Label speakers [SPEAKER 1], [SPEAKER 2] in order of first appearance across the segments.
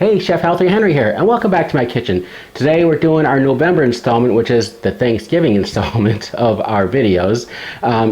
[SPEAKER 1] Hey, Chef Healthy Henry here, and welcome back to my kitchen. Today we're doing our November installment, which is the Thanksgiving installment of our videos.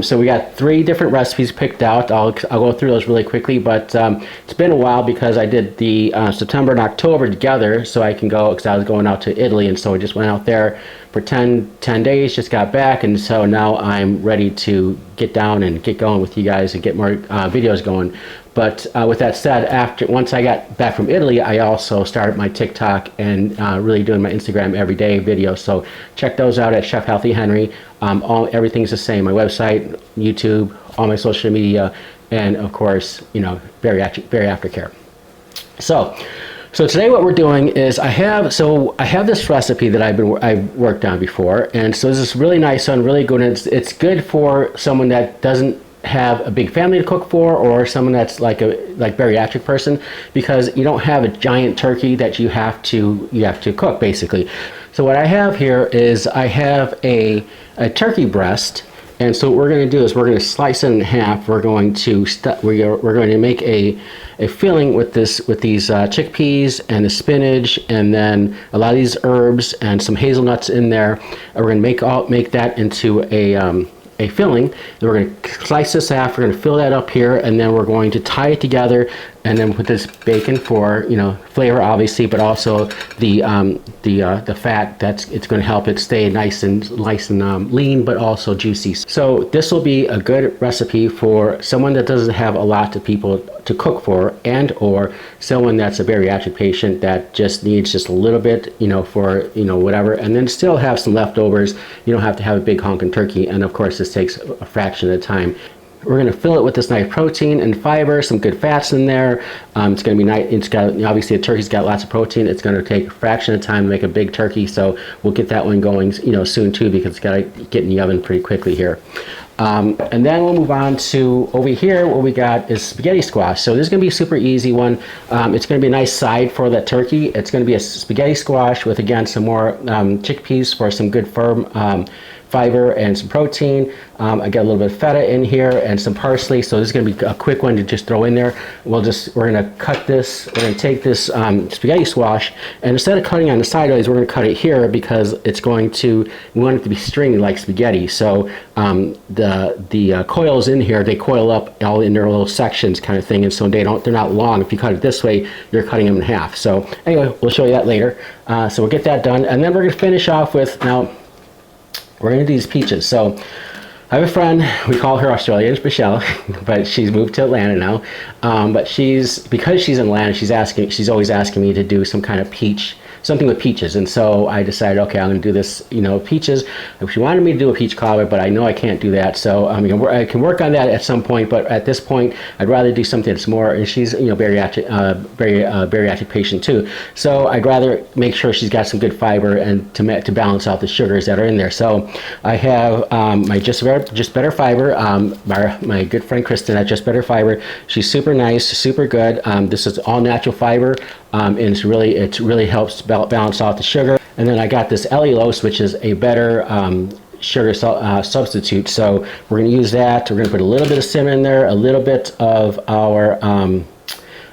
[SPEAKER 1] So we got 3 different recipes picked out. I'll go through those really quickly, but it's been a while because I did the September and October together, so I can go, because I was going out to Italy, and so I just went out there for 10 days, just got back, and so now I'm ready to get down and get going with you guys and get more videos going. But with that said, once I got back from Italy, I also started my TikTok and really doing my Instagram everyday videos. So check those out at Chef Healthy Henry. Everything's the same: my website, YouTube, all my social media, and of course, bariatric aftercare. So today what we're doing is I have this recipe that I've worked on before, and so this is really nice one, really good. And it's good for someone that doesn't have a big family to cook for, or someone that's like bariatric person, because you don't have a giant turkey that you have to cook basically. So what I have here is I have a turkey breast, and so what we're going to do is we're going to slice it in half. We're going to make a filling with these chickpeas and the spinach, and then a lot of these herbs and some hazelnuts in there. And we're going to make that into a filling. Then we're going to slice this half. We're going to fill that up here, and then we're going to tie it together, and then put this bacon for flavor, obviously, but also the fat. It's going to help it stay nice and lean, but also juicy. So this will be a good recipe for someone that doesn't have a lot of people to cook for, and or someone that's a bariatric patient that just needs just a little bit, for whatever, and then still have some leftovers. You don't have to have a big honking turkey, and of course this takes a fraction of the time. We're going to fill it with this nice protein and fiber, some good fats in there. It's going to be nice. It's got, obviously, a turkey's got lots of protein. It's going to take a fraction of time to make a big turkey, so we'll get that one going, soon too, because it's got to get in the oven pretty quickly here. And then we'll move on to over here. What we got is spaghetti squash. So this is going to be a super easy one. It's going to be a nice side for that turkey. It's going to be a spaghetti squash with, again, some more chickpeas for some good firm fiber and some protein. I got a little bit of feta in here and some parsley, so this is going to be a quick one to just throw in there. We're going to cut this. We're going to take this spaghetti squash, and instead of cutting on the sideways, we're going to cut it here, because we want it to be stringy like spaghetti. So the coils in here, they coil up all in their little sections kind of thing, and so they're not long. If you cut it this way, you're cutting them in half. So anyway, we'll show you that later. So we'll get that done, and then we're going to finish off with, now we're going to do these peaches. So I have a friend, we call her Australian, Michelle, but she's moved to Atlanta now. But because she's in Atlanta, she's always asking me to do some kind of something with peaches, and so I decided, okay, I'm going to do this, peaches. She wanted me to do a peach cobbler, but I know I can't do that, so I can work on that at some point, but at this point, I'd rather do something that's more, and she's, bariatric patient too, so I'd rather make sure she's got some good fiber and to balance out the sugars that are in there. So I have my Just Better Fiber, my good friend Kristen at Just Better Fiber. She's super nice, super good. This is all natural fiber, and it really helps balance out the sugar. And then I got this allulose, which is a better sugar substitute. So we're going to use that. We're going to put a little bit of cinnamon in there, a little bit of our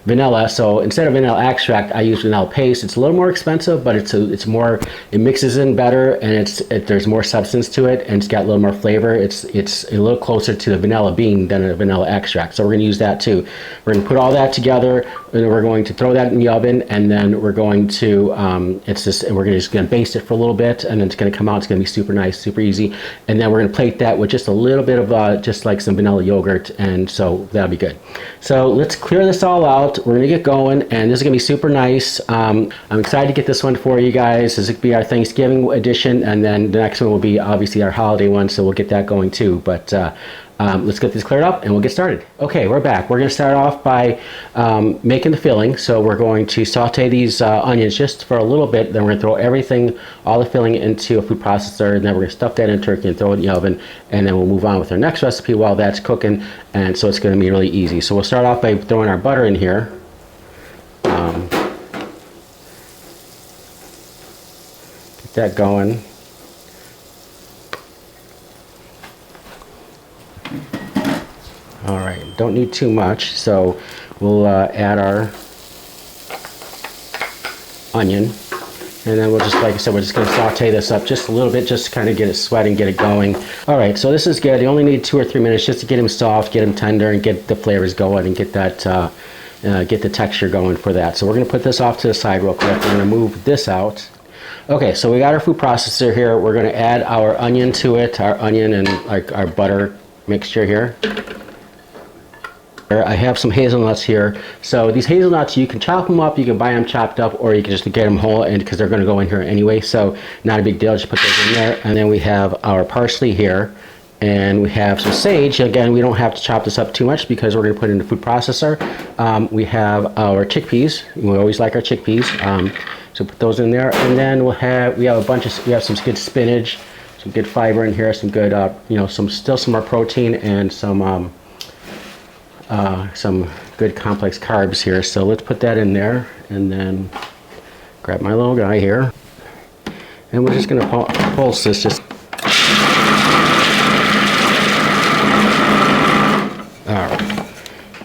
[SPEAKER 1] vanilla. So instead of vanilla extract, I use vanilla paste. It's a little more expensive, but it mixes in better, and there's more substance to it, and it's got a little more flavor. It's a little closer to the vanilla bean than a vanilla extract. So we're going to use that too. We're going to put all that together, and we're going to throw that in the oven, and then we're going to we're just going to baste it for a little bit, and then it's going to come out. It's going to be super nice, super easy. And then we're going to plate that with just a little bit of just like some vanilla yogurt, and so that'll be good. So let's clear this all out. We're going to get going, and this is going to be super nice. I'm excited to get this one for you guys. This will be our Thanksgiving edition, and then the next one will be obviously our holiday one, so we'll get that going too. But let's get this cleared up and we'll get started. Okay, we're back. We're going to start off by making the filling. So we're going to saute these onions just for a little bit. Then we're going to throw all the filling into a food processor, and then we're going to stuff that in turkey and throw it in the oven, and then we'll move on with our next recipe while that's cooking. And so it's going to be really easy. So we'll start off by throwing our butter in here. Get that going. All right, don't need too much, so we'll add our onion. And then we'll just, like I said, we're just going to saute this up just a little bit, just to kind of get it sweating, get it going. All right, so this is good. You only need 2 or 3 minutes just to get them soft, get them tender, and get the flavors going, and get that, get the texture going for that. So we're going to put this off to the side real quick. We're going to move this out. Okay, so we got our food processor here. We're going to add our onion to it, our onion and our butter mixture here. I have some hazelnuts here. So these hazelnuts, you can chop them up, you can buy them chopped up, or you can just get them whole, and because they're going to go in here anyway, so not a big deal. Just put those in there. And then we have our parsley here, and we have some sage. Again, we don't have to chop this up too much because we're going to put it in the food processor. We have our chickpeas. We always like our chickpeas, so put those in there. And then we have some good spinach, some good fiber in here, some good some more protein, and some good complex carbs here. So let's put that in there, and then grab my little guy here, and we're just going to pulse this. Just all right.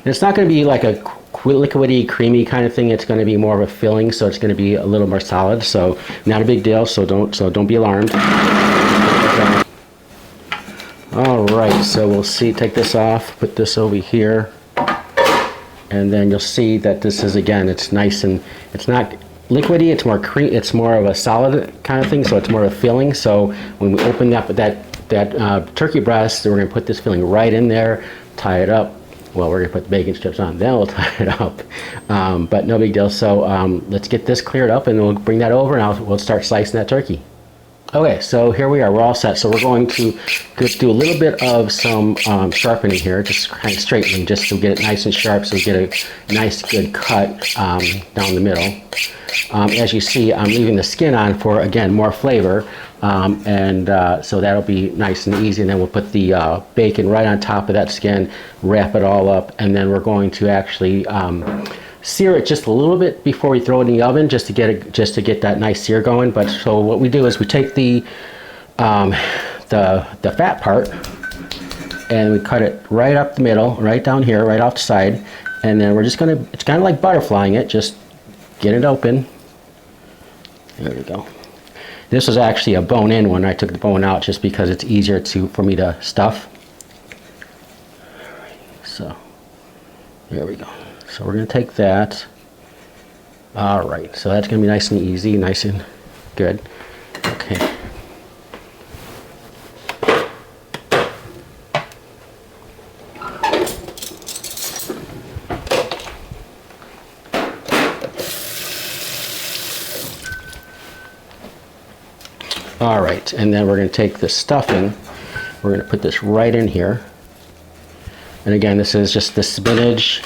[SPEAKER 1] It's not going to be like a liquidy, creamy kind of thing. It's going to be more of a filling, so it's going to be a little more solid. So not a big deal. So don't be alarmed. All right, so we'll see, take this off, put this over here, and then you'll see that this is, again, it's nice, and it's not liquidy, it's more it's more of a solid kind of thing, so it's more of a filling. So when we open up that turkey breast, we're going to put this filling right in there, tie it up. Well, we're going to put the bacon strips on, then we'll tie it up, but no big deal. So let's get this cleared up, and we'll bring that over, and we'll start slicing that turkey. Okay, so here we are, we're all set. So we're going to do a little bit of some sharpening here, just kind of straightening, just to get it nice and sharp, so we get a nice good cut down the middle. As you see, I'm leaving the skin on for, again, more flavor, so that'll be nice and easy. And then we'll put the bacon right on top of that skin, wrap it all up, and then we're going to actually sear it just a little bit before we throw it in the oven, just to get that nice sear going. But so what we do is we take the fat part, and we cut it right up the middle, right down here, right off the side, and then we're just gonna, it's kind of like butterflying it, just get it open. There we go. This was actually a bone-in one. I took the bone out just because it's easier for me to stuff. So there we go. So we're going to take that. All right, so that's going to be nice and easy, nice and good. Okay. All right, and then we're going to take the stuffing. We're going to put this right in here. And again, this is just the spinach,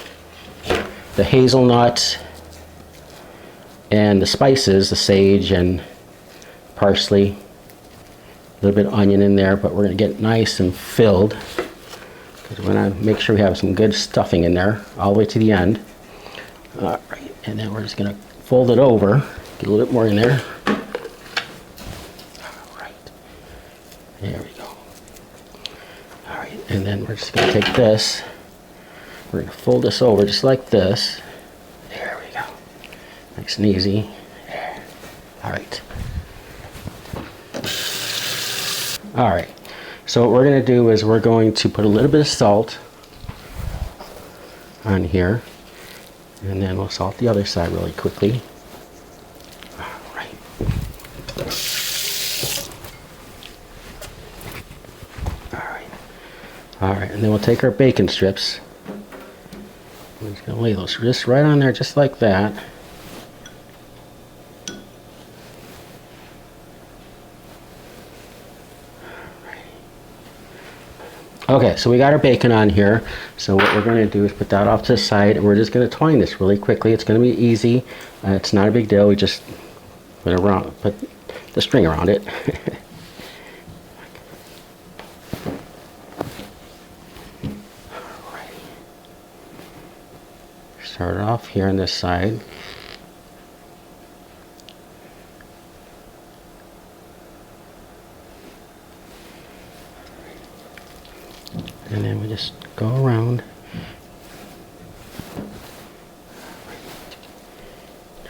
[SPEAKER 1] the hazelnut, and the spices, the sage and parsley, a little bit of onion in there, but we're going to get it nice and filled, because we're going to make sure we have some good stuffing in there all the way to the end. All right, and then we're just going to fold it over, get a little bit more in there. All right, there we go. All right, and then we're just going to take this. We're going to fold this over just like this. There we go. Nice and easy. There. All right. All right. So what we're going to do is we're going to put a little bit of salt on here. And then we'll salt the other side really quickly. All right. All right. All right. And then we'll take our bacon strips. We're just going to lay those just right on there, just like that. Okay, so we got our bacon on here. So what we're going to do is put that off to the side, and we're just going to twine this really quickly. It's going to be easy. It's not a big deal. We just put the string around it. Start it off here on this side. And then we just go around.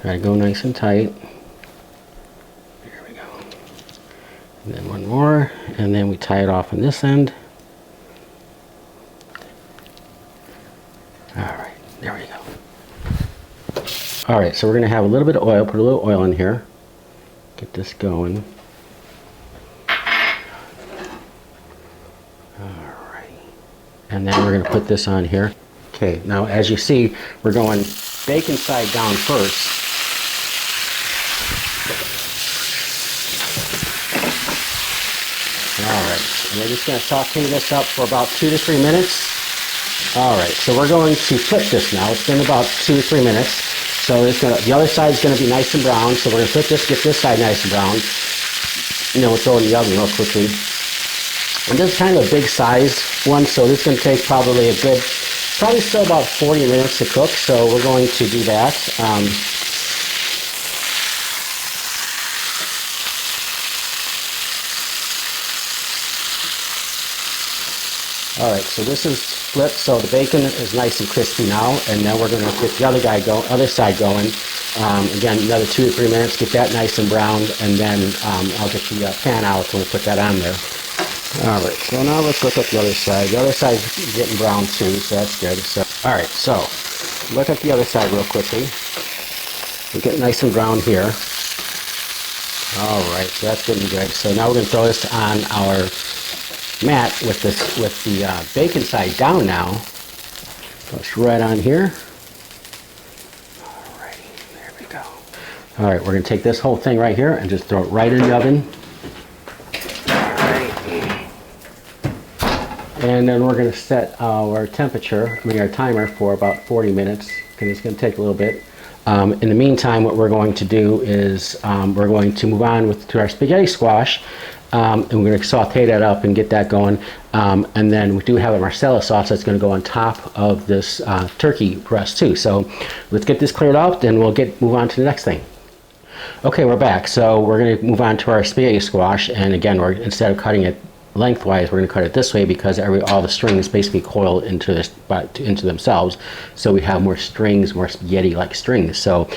[SPEAKER 1] Try to go nice and tight. There we go. And then one more, and then we tie it off on this end. Alright, there we go. Alright, so we're going to have a little bit of oil, put a little oil in here. Get this going. And then we're going to put this on here. Okay, now as you see, we're going bacon side down first. Alright, and we're just going to saute this up for about 2 to 3 minutes. Alright, so we're going to flip this now. It's been about 2 to 3 minutes. So the other side is going to be nice and brown. So we're going to flip this, get this side nice and brown. And then we'll throw it in the oven real quickly. And this is kind of a big size one, so this is going to take probably probably still about 40 minutes to cook, so we're going to do that. Alright, so this is flipped, so the bacon is nice and crispy now, and then we're going to get the other side going. Again, another 2 to 3 minutes, get that nice and browned, and then I'll get the pan out and we'll put that on there. Alright, so now let's look at the other side. The other side's getting brown too, so that's good. Alright, so look at the other side real quickly. We get nice and brown here. Alright, so that's getting good. So now we're going to throw this on our mat with the bacon side down now. So it's right on here. Alright, there we go. Alright, we're going to take this whole thing right here and just throw it right in the oven. And then we're going to set our temperature, our timer for about 40 minutes, because it's going to take a little bit. In the meantime, what we're going to do is we're going to move on to our spaghetti squash, and we're going to saute that up and get that going. And then we do have a Marsala sauce that's going to go on top of this turkey breast too. So let's get this cleared out, and we'll move on to the next thing. Okay, we're back. So we're going to move on to our spaghetti squash, and again, instead of cutting it lengthwise, we're going to cut it this way because all the strings basically coil into themselves, so we have more strings, more spaghetti like strings. So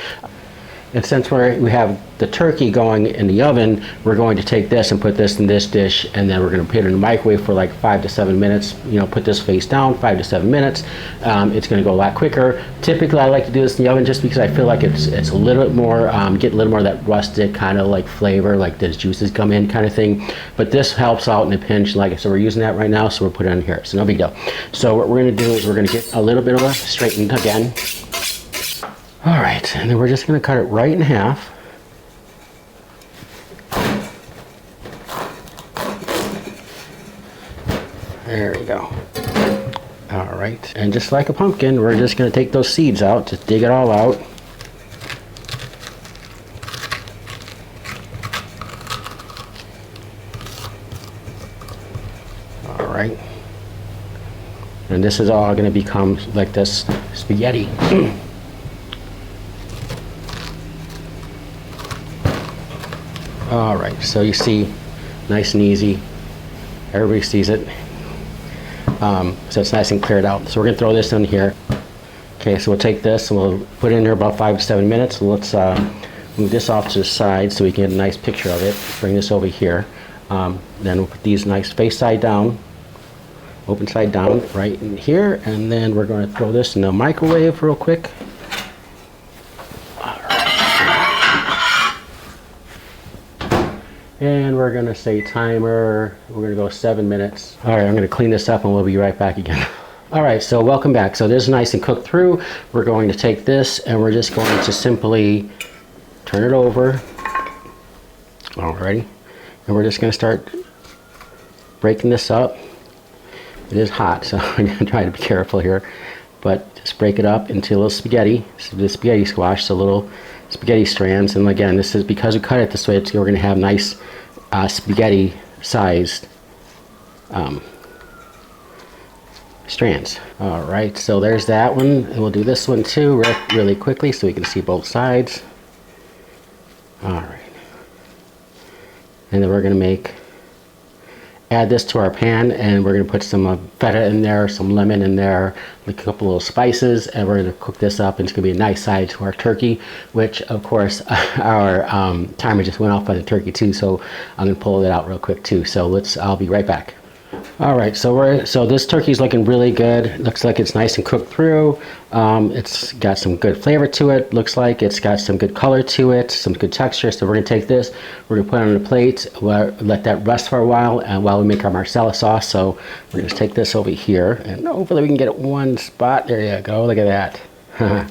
[SPEAKER 1] and since we have the turkey going in the oven, we're going to take this and put this in this dish, and then we're going to put it in the microwave for like 5 to 7 minutes. Put this face down, 5 to 7 minutes. It's going to go a lot quicker. Typically I like to do this in the oven just because I feel like it's a little bit more, get a little more of that rustic kind of like flavor, like the juices come in kind of thing. But this helps out in a pinch, so we're using that right now, so we'll put it in here. So no big deal. So what we're going to do is we're going to get a little bit of a straightened again. Alright, and then we're just going to cut it right in half. There we go. Alright, and just like a pumpkin, we're just going to take those seeds out, just dig it all out. Alright. And this is all going to become like this spaghetti. Alright, so you see, nice and easy. Everybody sees it. So it's nice and cleared out. So we're going to throw this in here. Okay, so we'll take this and we'll put it in there about 5 to 7 minutes. Let's move this off to the side so we can get a nice picture of it. Bring this over here. Then we'll put these nice face side down, open side down right in here. And then we're going to throw this in the microwave real quick. And we're going to say timer, we're going to go 7 minutes. Alright, I'm going to clean this up and we'll be right back again. Alright, so welcome back. So this is nice and cooked through. We're going to take this and we're just going to simply turn it over. Alrighty. And we're just going to start breaking this up. It is hot, so I'm going to try to be careful here. But just break it up into a little spaghetti. The spaghetti squash, so little spaghetti strands. And again, this is because we cut it this way, we're going to have nice spaghetti sized strands. Alright, so there's that one, and we'll do this one too really quickly so we can see both sides. Alright, and then we're going to make add this to our pan, and we're going to put some feta in there, some lemon in there, a couple little spices, and we're going to cook this up, and it's going to be a nice side to our turkey, which of course our timer just went off on the turkey too, so I'm going to pull it out real quick too. So I'll be right back. All right, so this turkey's looking really good. Looks like it's nice and cooked through. It's got some good flavor to it. Looks like it's got some good color to it, some good texture. So we're gonna take this, we're gonna put it on a plate, let that rest for a while, and while we make our Marsala sauce. So we're gonna take this over here, and hopefully we can get it one spot. There you go. Look at that.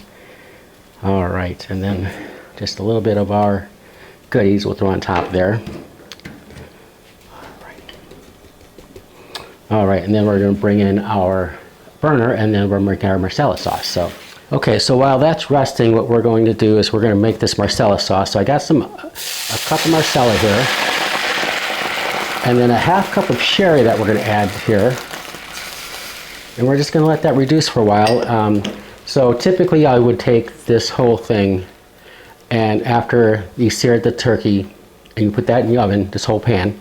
[SPEAKER 1] All right, and then just a little bit of our goodies we'll throw on top there. All right, and then we're going to bring in our burner, and then we're making our Marsala sauce. So, okay, so while that's resting, what we're going to do is we're going to make this Marsala sauce. So I got a cup of Marsala here, and then a half cup of sherry that we're going to add here. And we're just going to let that reduce for a while. So typically I would take this whole thing, and after you seared the turkey, and you put that in the oven, this whole pan,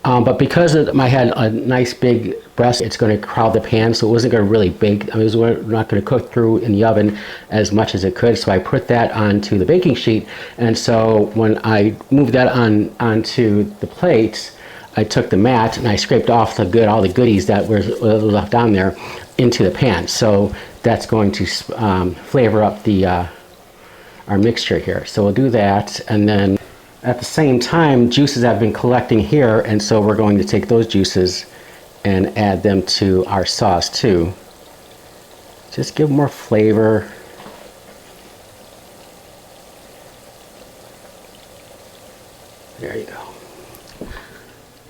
[SPEAKER 1] but because I had a nice big breast, it's going to crowd the pan, so it wasn't going to really bake. I mean, it was not going to cook through in the oven as much as it could. So I put that onto the baking sheet, and so when I moved that onto the plate, I took the mat and I scraped off all the goodies that were left on there into the pan. So that's going to flavor up our mixture here. So we'll do that, and then at the same time, juices have been collecting here, and so we're going to take those juices and add them to our sauce too. Just give more flavor. There you go.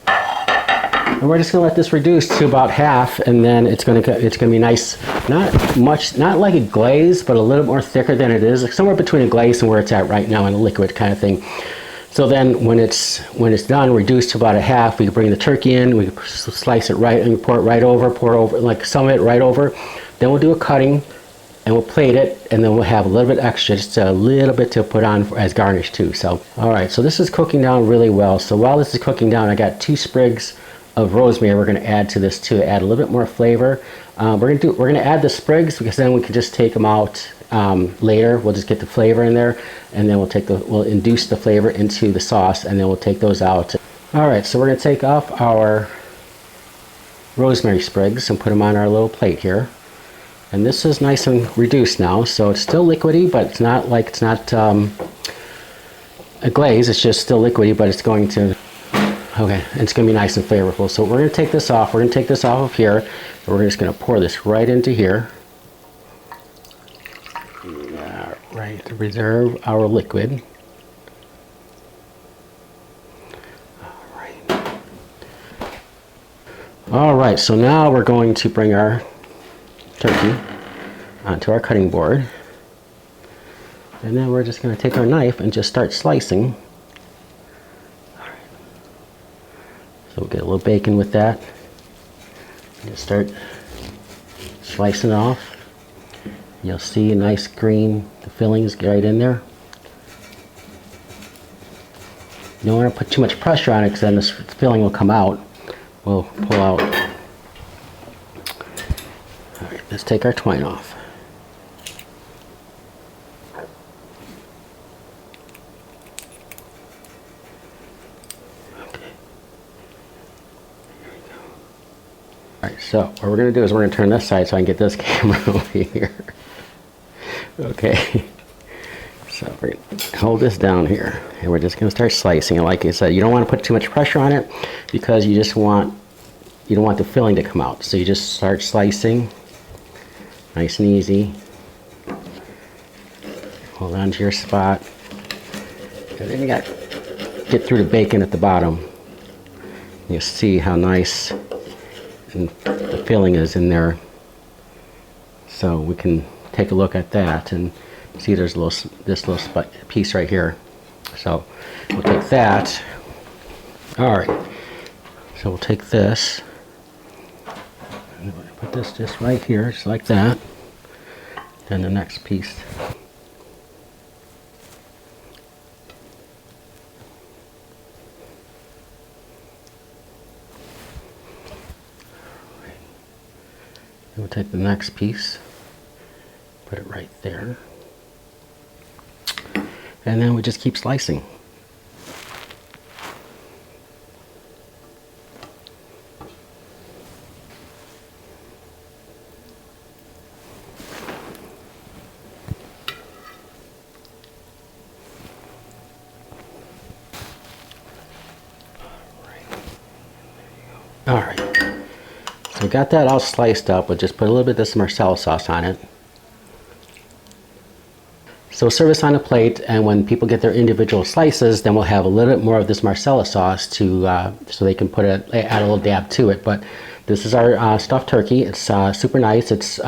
[SPEAKER 1] And we're just going to let this reduce to about half, and then it's going to be nice, not like a glaze, but a little more thicker than it is, somewhere between a glaze and where it's at right now in a liquid kind of thing. So then when it's done, reduced to about a half, we can bring the turkey in, we can slice it right, and pour over, like some of it right over. Then we'll do a cutting, and we'll plate it, and then we'll have a little bit extra, just a little bit to put on as garnish too. So, all right, so this is cooking down really well. So while this is cooking down, I got 2 sprigs of rosemary we're going to add to this to add a little bit more flavor. We're going to add the sprigs because then we can just take them out later. We'll just get the flavor in there, and then we'll induce the flavor into the sauce, and then we'll take those out. All right, so we're going to take off our rosemary sprigs and put them on our little plate here. And this is nice and reduced now, so it's still liquidy, but it's not a glaze. It's just still liquidy, but it's going to it's going to be nice and flavorful. So we're going to take this off. We're going to take this off of here, and we're just going to pour this right into here. Right, to reserve our liquid. All right, so now we're going to bring our turkey onto our cutting board, and then we're just going to take our knife and just start slicing. All right. So we'll get a little bacon with that. Just start slicing it off. You'll see a nice green, the fillings right in there. You don't want to put too much pressure on it because then this filling will come out. We'll pull out. All right, let's take our twine off. Okay. There we go. All right, so what we're going to do is we're going to turn this side so I can get this camera over here. Okay, so we're going to hold this down here, and we're just going to start slicing. And like I said, you don't want to put too much pressure on it because you don't want the filling to come out. So you just start slicing, nice and easy. Hold on to your spot, and then you got to get through the bacon at the bottom. You'll see how nice and the filling is in there. So we can take a look at that and see there's this little piece right here. So we'll take that. All right, so we'll take this and we'll put this just right here, just like that. Then the next piece. We'll take the next piece, put it right there, and then we just keep slicing. All right, so we got that all sliced up. We'll just put a little bit of this Marsala sauce on it. So we'll serve this on a plate, and when people get their individual slices, then we'll have a little bit more of this Marsala sauce to so they can add a little dab to it. But this is our stuffed turkey. It's super nice. It's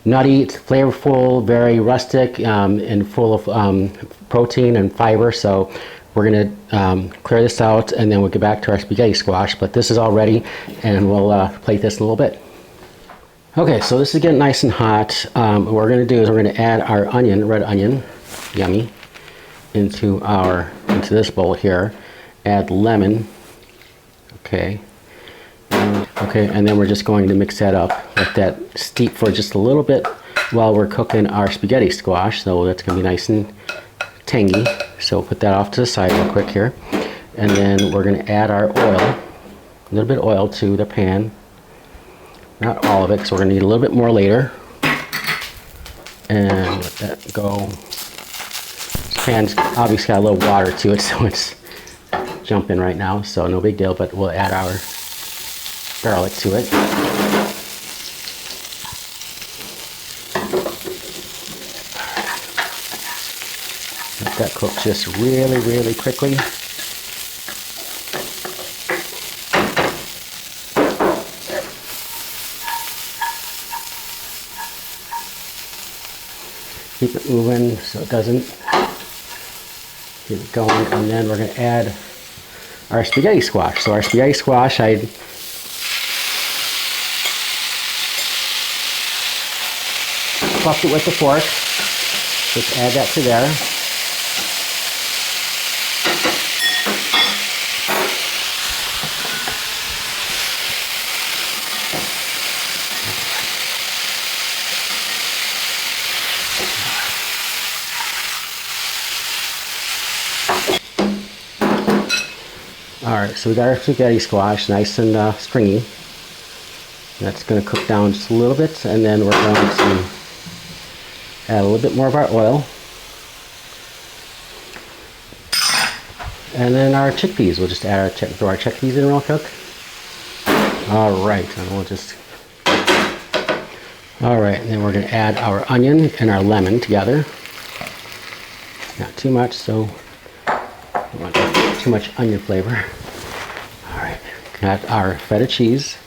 [SPEAKER 1] nutty, it's flavorful, very rustic, and full of protein and fiber. So we're gonna clear this out, and then we'll get back to our spaghetti squash. But this is all ready, and we'll plate this in a little bit. Okay, so this is getting nice and hot. What we're gonna do is we're gonna add our onion, red onion, yummy, into this bowl here. Add lemon. Okay. And then we're just going to mix that up. Let that steep for just a little bit while we're cooking our spaghetti squash. So that's gonna be nice and tangy. So we'll put that off to the side real quick here. And then we're going to add our oil, a little bit of oil to the pan. Not all of it, because we're going to need a little bit more later. And let that go. This pan's obviously got a little water to it, so it's jumping right now, so no big deal, but we'll add our garlic to it. Let that cook just really, really quickly. Keep it moving so it doesn't. Keep it going, and then we're going to add our spaghetti squash. So our spaghetti squash, I fluffed it with the fork. Just add that to there. Alright, so we got our spaghetti squash nice and stringy. That's going to cook down just a little bit, and then we're going to add a little bit more of our oil. And then our chickpeas. We'll just add throw our chickpeas in real quick. Alright, and we'll just... Alright, and then we're going to add our onion and our lemon together. Not too much, so we don't want too much onion flavor. Alright, got our feta cheese.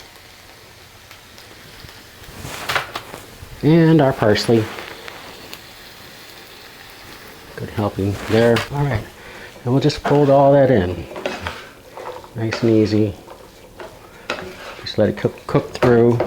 [SPEAKER 1] And our parsley. Good helping there. Alright, and we'll just fold all that in. Nice and easy. Just let it cook through.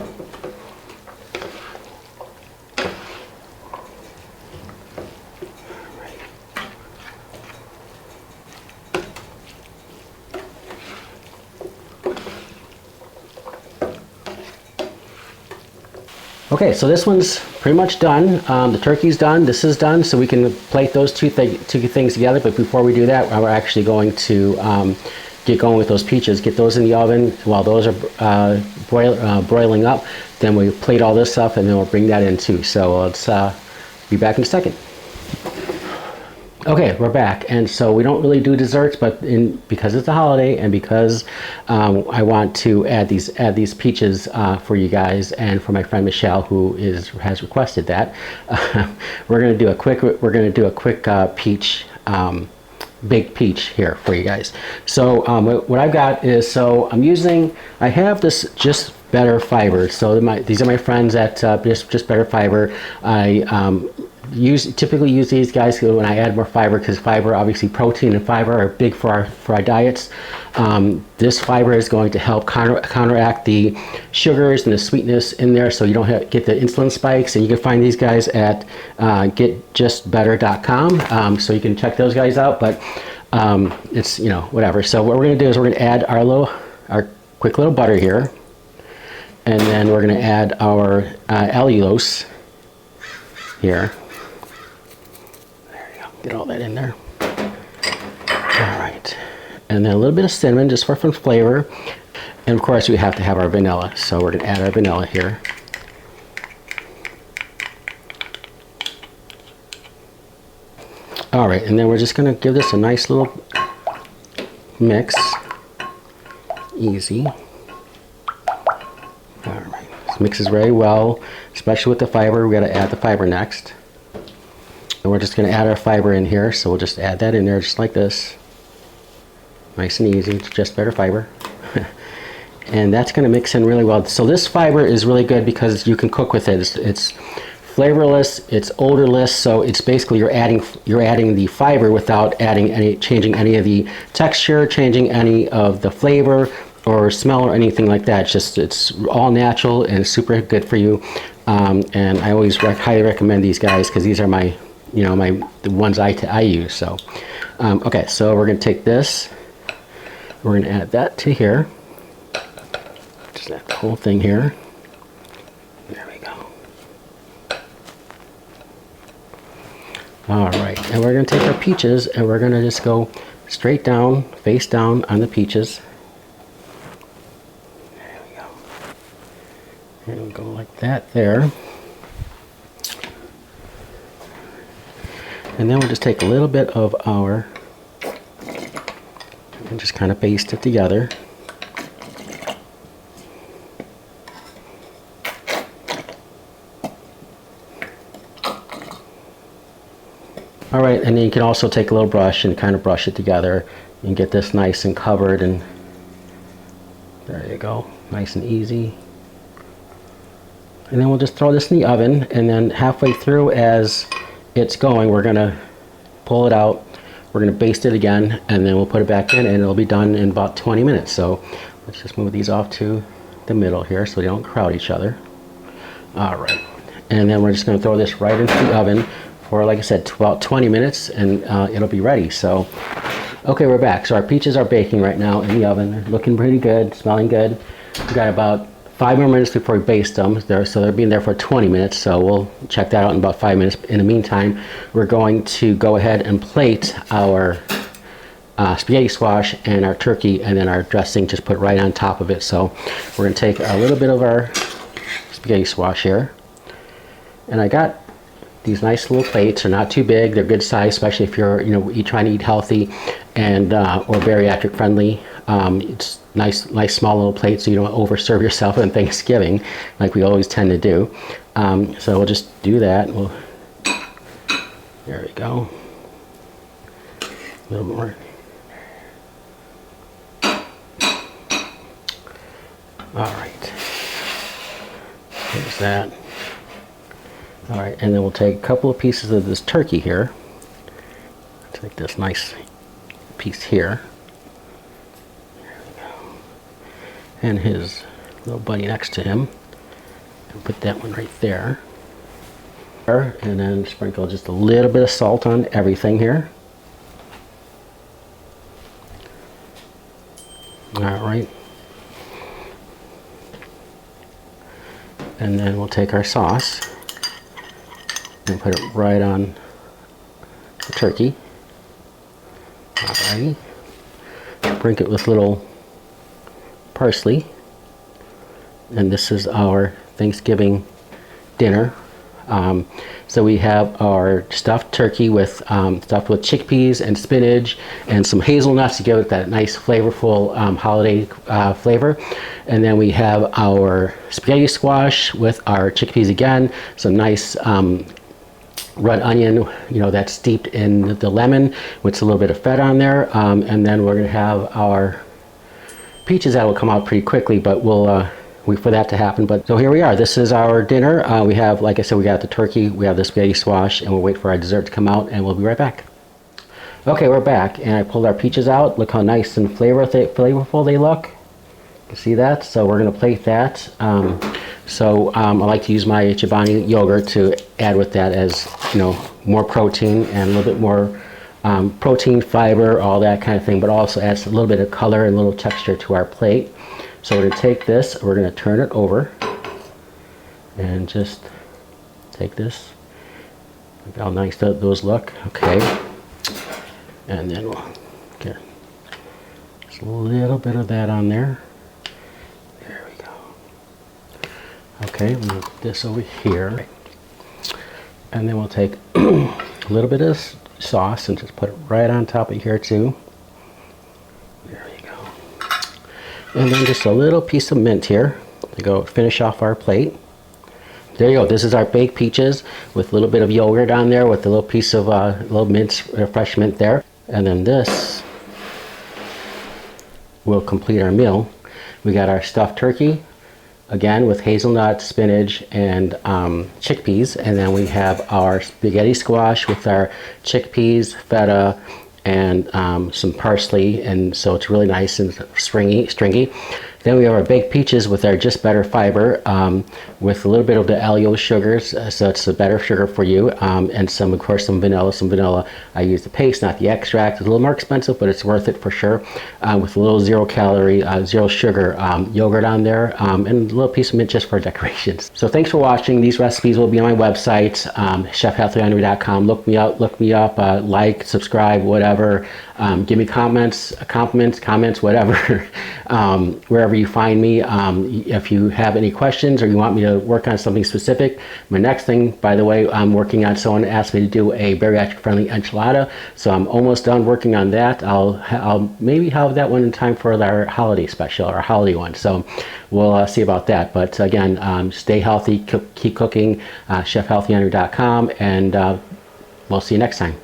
[SPEAKER 1] Okay, so this one's pretty much done. The turkey's done, this is done, so we can plate those two things together. But before we do that, we're actually going to get going with those peaches. Get those in the oven while those are broiling up. Then we plate all this up, and then we'll bring that in too. So let's be back in a second. Okay, we're back, and so we don't really do desserts, but because it's a holiday, and because I want to add these peaches for you guys, and for my friend Michelle, who has requested that, we're gonna do a quick peach, baked peach here for you guys. So what I've got is, I have this Just Better Fiber. So these are my friends at Just Better Fiber. I typically use these guys when I add more fiber, because fiber, obviously protein and fiber are big for our diets. This fiber is going to help counteract the sugars and the sweetness in there, so you don't get the insulin spikes. And you can find these guys at getjustbetter.com, so you can check those guys out. But it's, whatever. So what we're going to do is we're going to add our quick little butter here. And then we're going to add our allulose here. There you go. Get all that in there. All right. And then a little bit of cinnamon just for some flavor. And of course we have to have our vanilla. So we're going to add our vanilla here. All right, and then we're just going to give this a nice little mix. Easy. All right, this mixes very well, especially with the fiber. We got to add the fiber next. And we're just going to add our fiber in here, so we'll just add that in there just like this. Nice and easy, just better fiber. And that's going to mix in really well. So this fiber is really good because you can cook with it. It's flavorless, it's odorless, so it's basically you're adding the fiber without changing any of the texture, changing any of the flavor or smell or anything like that. It's all natural and super good for you. And I always highly recommend these guys because these are the ones I use. So okay, so we're going to take this, we're going to add that to here, just add the whole thing here. There we go. All right, and we're going to take our peaches and we're going to just go straight down, face down on the peaches. There we go. And we'll go like that there. And then we'll just take a little bit of our, and just kind of baste it together. All right, and then you can also take a little brush and kind of brush it together and get this nice and covered, and there you go, nice and easy. And then we'll just throw this in the oven, and then halfway through as it's going, we're gonna pull it out, we're gonna baste it again, and then we'll put it back in and it'll be done in about 20 minutes. So let's just move these off to the middle here so they don't crowd each other. All right, and then we're just gonna throw this right into the oven for, like I said, about 20 minutes, and it'll be ready. So, okay, we're back. So our peaches are baking right now in the oven. They're looking pretty good, smelling good. We've got about 5 more minutes before we baste them. So they're being there for 20 minutes. So we'll check that out in about 5 minutes. In the meantime, we're going to go ahead and plate our spaghetti squash and our turkey, and then our dressing, just put right on top of it. So we're going to take a little bit of our spaghetti squash here. And I got these nice little plates. Are not too big, they're good size, especially if you're trying to eat healthy and or bariatric friendly. It's nice small little plates so you don't overserve yourself on Thanksgiving like we always tend to do. So we'll just do that. There we go, a little more. All right, there's that. All right, and then we'll take a couple of pieces of this turkey here. Take this nice piece here. There we go. And his little buddy next to him. And put that one right there. And then sprinkle just a little bit of salt on everything here. All right. And then we'll take our sauce and put it right on the turkey. Alrighty. Sprinkle it with little parsley. And this is our Thanksgiving dinner. So we have our stuffed turkey with stuffed with chickpeas and spinach and some hazelnuts to give it that nice flavorful holiday flavor. And then we have our spaghetti squash with our chickpeas again, some nice red onion, that's steeped in the lemon with a little bit of feta on there. And then we're going to have our peaches that will come out pretty quickly, but we'll wait for that to happen. But so here we are. This is our dinner. We have, like I said, we got the turkey, we have the spaghetti squash, and we'll wait for our dessert to come out, and we'll be right back. Okay, we're back, and I pulled our peaches out. Look how nice and flavorful they look. You see that? So we're going to plate that. I like to use my Chobani yogurt to add with that, as more protein and a little bit more protein, fiber, all that kind of thing, but also adds a little bit of color and a little texture to our plate. So we're going to take this, we're going to turn it over and just take this. Look how nice those look. Okay. And then we'll get just a little bit of that on there. There we go. Okay, we'll move this over here. And then we'll take a little bit of sauce and just put it right on top of here too. There you go. And then just a little piece of mint here to go finish off our plate. There you go. This is our baked peaches with a little bit of yogurt on there with a little piece of little mint, fresh mint there. And then this will complete our meal. We got our stuffed turkey, again with hazelnut, spinach, and chickpeas. And then we have our spaghetti squash with our chickpeas, feta, and some parsley. And so it's really nice and stringy. Then we have our baked peaches with our just better fiber with a little bit of the allulose sugars, so it's a better sugar for you, and some, of course, some vanilla. I use the paste, not the extract. It's a little more expensive, but it's worth it for sure. With a little 0 calorie, 0 sugar yogurt on there, and a little piece of mint just for decorations. So thanks for watching. These recipes will be on my website, chefhealthyhungry.com. Look me up, like, subscribe, whatever. Give me comments, whatever, wherever you find me. If you have any questions or you want me to work on something specific, my next thing, by the way, I'm working on, someone asked me to do a bariatric friendly enchilada, so I'm almost done working on that. I'll maybe have that one in time for our holiday special, our holiday one, so we'll see about that. But again, stay healthy, keep cooking, chefhealthyhungry.com, and we'll see you next time.